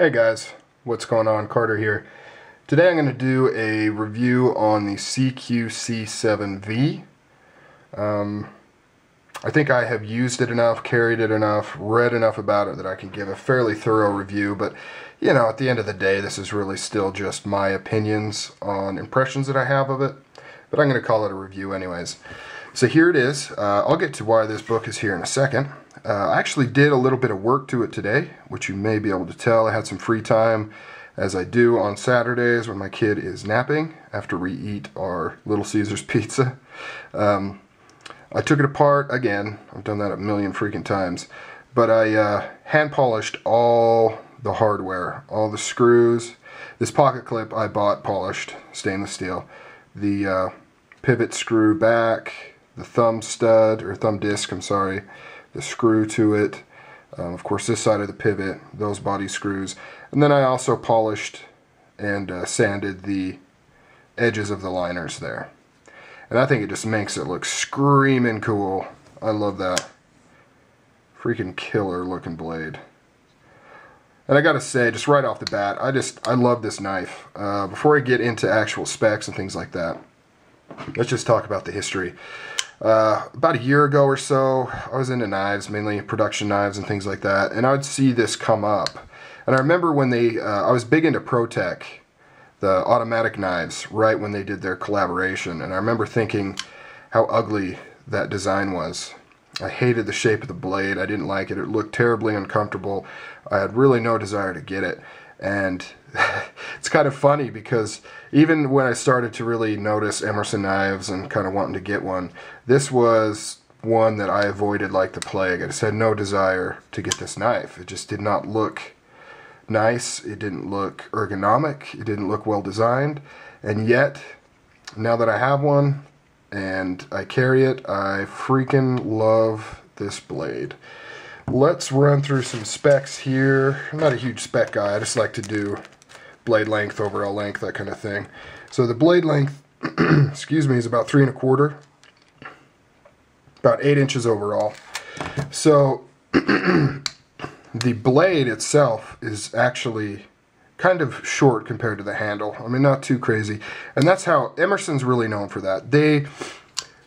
Hey guys, what's going on? Carter here. Today I'm going to do a review on the CQC-7V. I think I have used it enough, carried it enough, read enough about it that I can give a fairly thorough review, but you know, at the end of the day this is really still just my opinions on impressions that I have of it, but I'm going to call it a review anyways. So here it is. I'll get to why this book is here in a second. I actually did a little bit of work to it today, which you may be able to tell. I had some free time, as I do on Saturdays when my kid is napping after we eat our Little Caesars pizza. I took it apart again. I've done that a million freaking times. But I hand polished all the hardware, all the screws. This pocket clip I bought polished, stainless steel. The pivot screw back, the thumb stud, or thumb disc, I'm sorry, the screw to it, of course this side of the pivot, those body screws, and then I also polished and sanded the edges of the liners there. And I think it just makes it look screaming cool. I love that. Freaking killer looking blade. And I gotta say, just right off the bat, I love this knife. Before I get into actual specs and things like that, let's just talk about the history. About a year ago or so, I was into knives, mainly production knives and things like that, and I would see this come up. And I remember when I was big into ProTech, the automatic knives, right when they did their collaboration, and I remember thinking how ugly that design was. I hated the shape of the blade. I didn't like it. It looked terribly uncomfortable. I had really no desire to get it. And it's kind of funny because even when I started to really notice Emerson knives and kind of wanting to get one, this was one that I avoided like the plague. I just had no desire to get this knife. It just did not look nice. It didn't look ergonomic. It didn't look well designed. And yet, now that I have one and I carry it, I freaking love this blade. Let's run through some specs here. I'm not a huge spec guy. I just like to do blade length, overall length, that kind of thing. So the blade length, excuse me, is about 3 1/4, about 8 inches overall. So the blade itself is actually kind of short compared to the handle. I mean, not too crazy. And that's how Emerson's really known for that. They,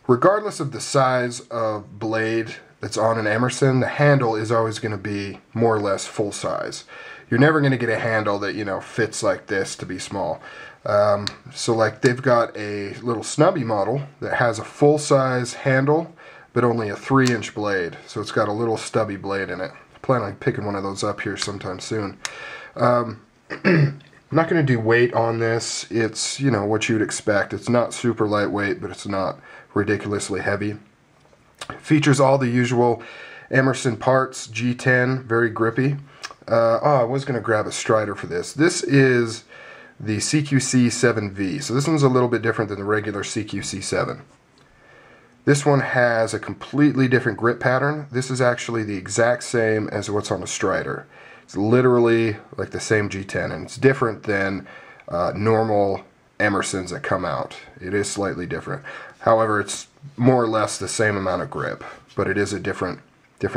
regardless of the size of blade that's on an Emerson, the handle is always going to be more or less full size. You're never going to get a handle that, you know, fits like this to be small. So like they've got a little snubby model that has a full size handle but only a 3-inch blade. So it's got a little stubby blade in it. I plan on picking one of those up here sometime soon. I'm not going to do weight on this. It's, you know, what you'd expect. It's not super lightweight, but it's not ridiculously heavy. Features all the usual Emerson parts, G10, very grippy. I was going to grab a strider for this. This is the CQC-7V, so this one's a little bit different than the regular CQC-7. This one has a completely different grip pattern. This is actually the exact same as what's on a strider. It's literally like the same G10, and it's different than normal Emersons that come out. It is slightly different. However, it's more or less the same amount of grip, but it is a different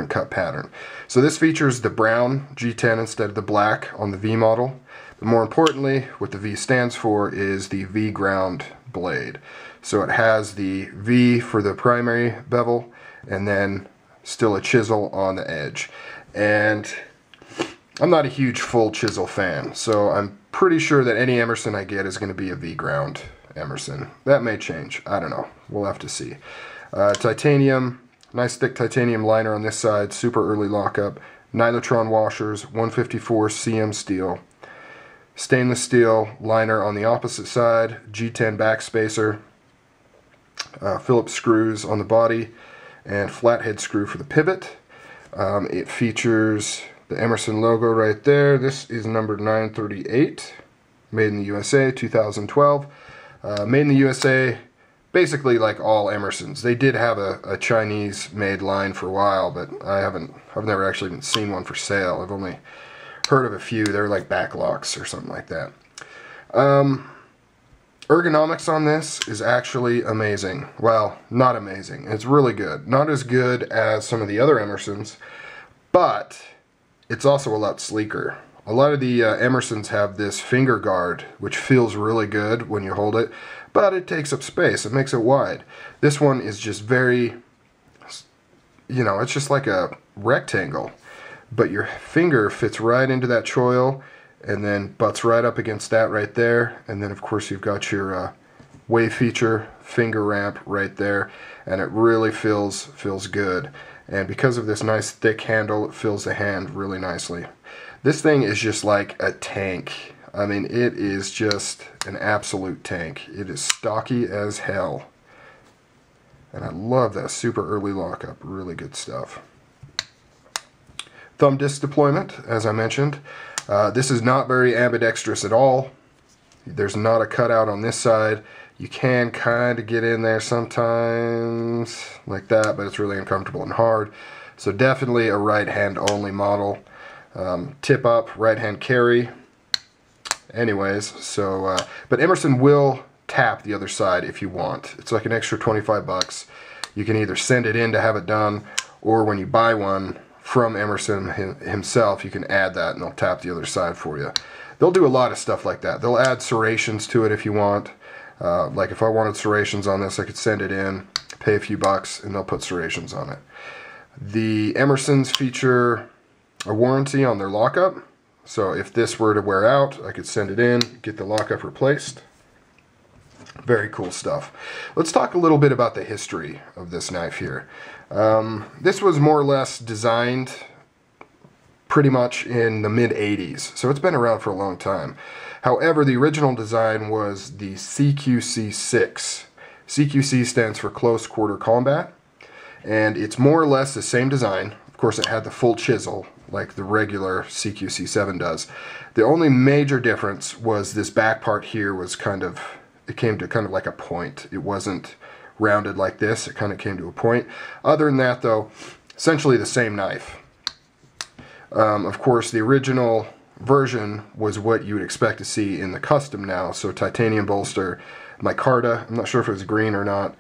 cut pattern. So this features the brown G10 instead of the black on the V model. But more importantly, what the V stands for is the V ground blade. So it has the V for the primary bevel and then still a chisel on the edge. And I'm not a huge full chisel fan, so I'm pretty sure that any Emerson I get is going to be a V ground Emerson. That may change. I don't know. We'll have to see. Titanium, nice thick titanium liner on this side, super early lockup. Nylotron washers, 154 cm steel. Stainless steel liner on the opposite side, G10 backspacer. Phillips screws on the body, and flathead screw for the pivot. It features the Emerson logo right there. This is number 938, made in the USA, 2012. Made in the USA, basically like all Emersons. They did have a Chinese-made line for a while, but I've never actually even seen one for sale. I've only heard of a few. They're like backlocks or something like that. Ergonomics on this is actually amazing. Well, not amazing. It's really good. Not as good as some of the other Emersons, but it's also a lot sleeker. A lot of the Emersons have this finger guard, which feels really good when you hold it, but it takes up space. It makes it wide. This one is just very, you know, it's just like a rectangle, but your finger fits right into that choil and then butts right up against that right there. And then, of course, you've got your wave feature finger ramp right there, and it really feels good. And because of this nice thick handle, it fills the hand really nicely. This thing is just like a tank. I mean, it is just an absolute tank. It is stocky as hell. And I love that super early lockup. Really good stuff. Thumbdisc deployment, as I mentioned. This is not very ambidextrous at all. There's not a cutout on this side. You can kind of get in there sometimes like that, but it's really uncomfortable and hard. So definitely a right hand only model. Tip up, right hand carry. Anyways, so, but Emerson will tap the other side if you want. It's like an extra 25 bucks. You can either send it in to have it done, or when you buy one from Emerson himself, you can add that and they'll tap the other side for you. They'll do a lot of stuff like that. They'll add serrations to it if you want. Like if I wanted serrations on this, I could send it in, pay a few bucks, and they'll put serrations on it. The Emersons feature a warranty on their lockup. So if this were to wear out, I could send it in, get the lockup replaced. Very cool stuff. Let's talk a little bit about the history of this knife here. This was more or less designed pretty much in the mid-80s, so it's been around for a long time. However, the original design was the CQC-6. CQC stands for Close Quarter Combat, and it's more or less the same design. Of course, it had the full chisel, like the regular CQC-7 does. The only major difference was this back part here was kind of, it came to kind of like a point. It wasn't rounded like this, it kind of came to a point. Other than that, though, essentially the same knife. Of course, the original version was what you would expect to see in the custom now. So titanium bolster, micarta, I'm not sure if it was green or not,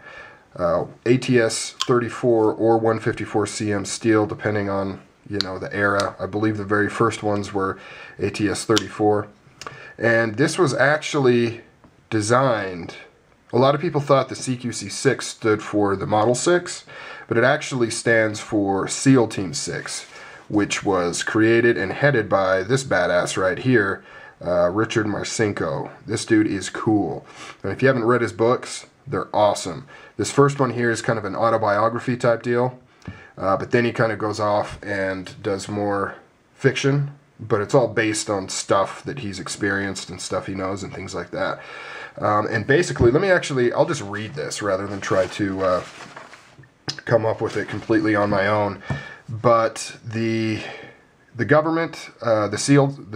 ATS 34 or 154 cm steel, depending on, you know, the era. I believe the very first ones were ATS 34. And this was actually designed, a lot of people thought the CQC-6 stood for the Model 6, but it actually stands for SEAL Team 6, which was created and headed by this badass right here, Richard Marcinko. This dude is cool. And if you haven't read his books, they're awesome. This first one here is kind of an autobiography type deal, but then he kind of goes off and does more fiction, but it's all based on stuff that he's experienced and stuff he knows and things like that. And basically, I'll just read this rather than try to come up with it completely on my own. But the government, the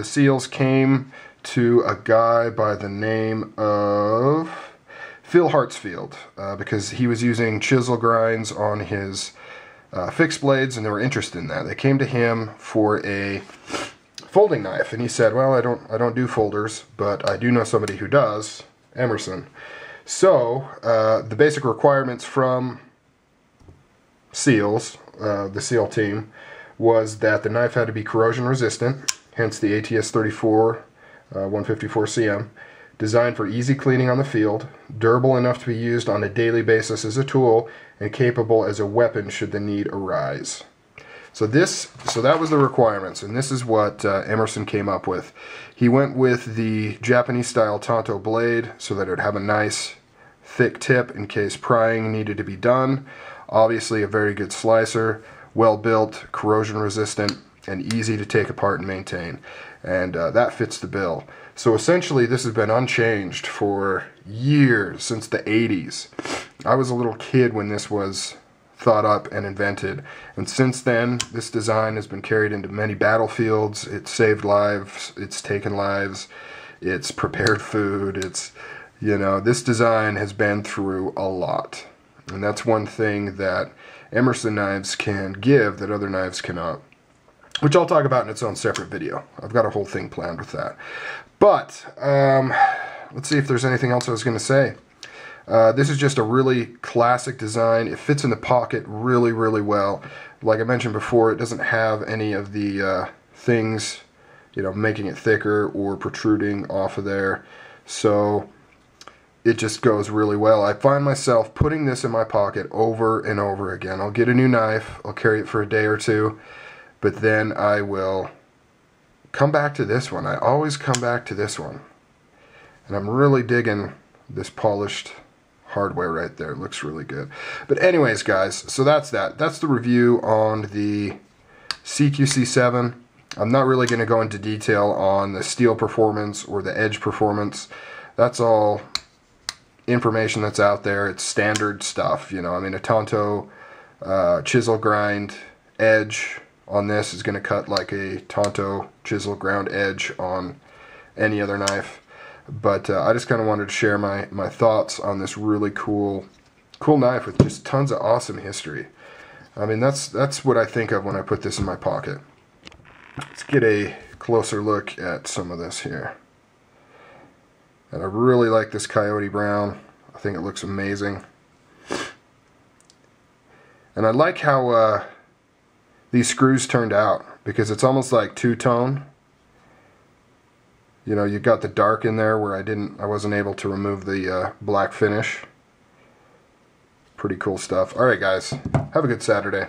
SEALs came to a guy by the name of Phil Hartsfield because he was using chisel grinds on his fixed blades, and they were interested in that. They came to him for a folding knife, and he said, "Well, I don't do folders, but I do know somebody who does, Emerson." So the basic requirements from SEALs, the SEAL team, was that the knife had to be corrosion resistant, hence the ATS 34 154 cm, designed for easy cleaning on the field, durable enough to be used on a daily basis as a tool, and capable as a weapon should the need arise. So that was the requirements, and this is what Emerson came up with. He went with the Japanese style tanto blade so that it would have a nice thick tip in case prying needed to be done. Obviously a very good slicer, well built, corrosion resistant, and easy to take apart and maintain. And that fits the bill. So essentially this has been unchanged for years, since the 80s. I was a little kid when this was thought up and invented, and since then this design has been carried into many battlefields. It's saved lives, it's taken lives, it's prepared food, it's, you know, this design has been through a lot. And that's one thing that Emerson knives can give that other knives cannot, which I'll talk about in its own separate video. I've got a whole thing planned with that. But let's see if there's anything else I was going to say. This is just a really classic design. It fits in the pocket really, really well. Like I mentioned before, it doesn't have any of the things you know, making it thicker or protruding off of there. So it just goes really well. I find myself putting this in my pocket over and over again. I'll get a new knife, I'll carry it for a day or two, but then I will come back to this one. I always come back to this one. And I'm really digging this polished hardware right there. It looks really good. But anyways, guys, so that's that. That's the review on the CQC7. I'm not really going to go into detail on the steel performance or the edge performance. That's all information that's out there. It's standard stuff, you know. I mean, a tanto chisel grind edge on this is going to cut like a tanto chisel ground edge on any other knife. But I just kind of wanted to share my thoughts on this really cool knife with just tons of awesome history. I mean, that's what I think of when I put this in my pocket. Let's get a closer look at some of this here. And I really like this coyote brown. I think it looks amazing. And I like how these screws turned out, because it's almost like two-tone. You know, you got the dark in there where I wasn't able to remove the black finish. Pretty cool stuff. Alright guys, have a good Saturday.